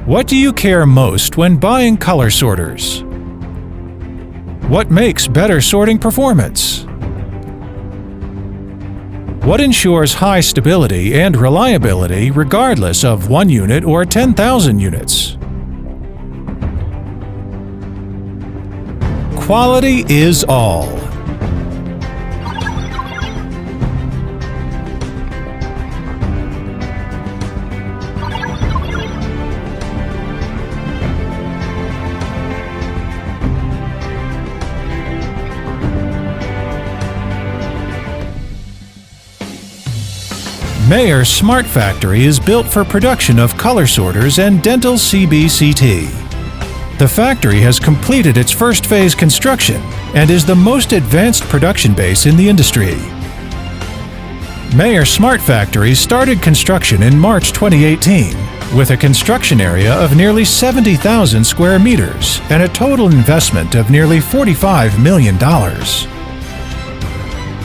What do you care most when buying color sorters? What makes better sorting performance? What ensures high stability and reliability regardless of 1 unit or 10,000 units? Quality is all. Meyer Smart Factory is built for production of color sorters and dental CBCT. The factory has completed its first phase construction and is the most advanced production base in the industry. Meyer Smart Factory started construction in March 2018 with a construction area of nearly 70,000 square meters and a total investment of nearly $45 million.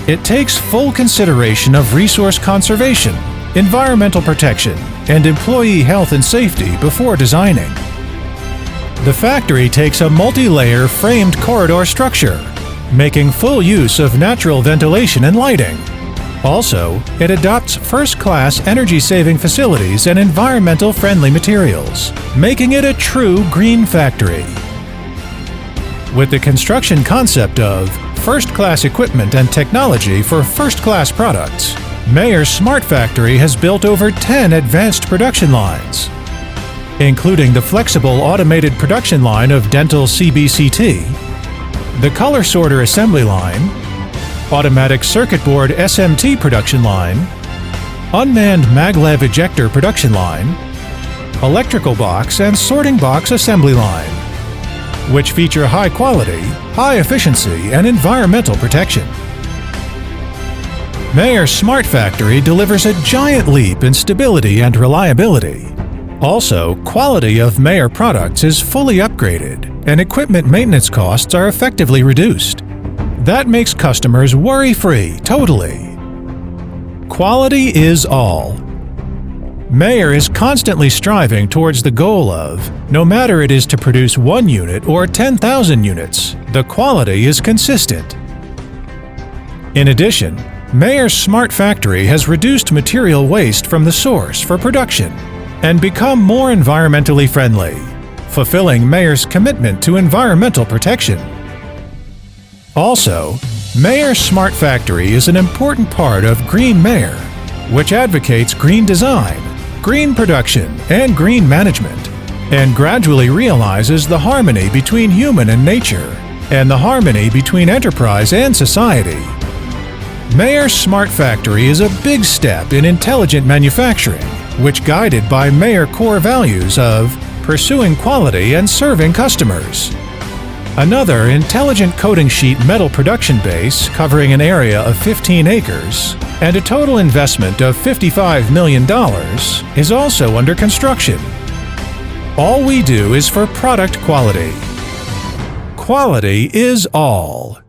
It takes full consideration of resource conservation, environmental protection, and employee health and safety before designing. The factory takes a multi-layer framed corridor structure, making full use of natural ventilation and lighting. Also, it adopts first-class energy-saving facilities and environmental-friendly materials, making it a true green factory. With the construction concept of first-class equipment and technology for first-class products, Meyer Smart Factory has built over 10 advanced production lines, including the flexible automated production line of dental CBCT, the color sorter assembly line, automatic circuit board SMT production line, unmanned maglev ejector production line, electrical box and sorting box assembly line, which feature high quality, high efficiency, and environmental protection. Meyer Smart Factory delivers a giant leap in stability and reliability. Also, quality of Meyer products is fully upgraded, and equipment maintenance costs are effectively reduced. That makes customers worry-free totally. Quality is all. Meyer is constantly striving towards the goal of, no matter it is to produce 1 unit or 10,000 units, the quality is consistent. In addition, Meyer Smart Factory has reduced material waste from the source for production and become more environmentally friendly, fulfilling Meyer's commitment to environmental protection. Also, Meyer Smart Factory is an important part of Green Meyer, which advocates green design, green production, and green management, and gradually realizes the harmony between human and nature, and the harmony between enterprise and society. Meyer Smart Factory is a big step in intelligent manufacturing, which guided by Meyer core values of pursuing quality and serving customers. Another intelligent coating sheet metal production base covering an area of 15 acres and a total investment of $55 million is also under construction. All we do is for product quality. Quality is all.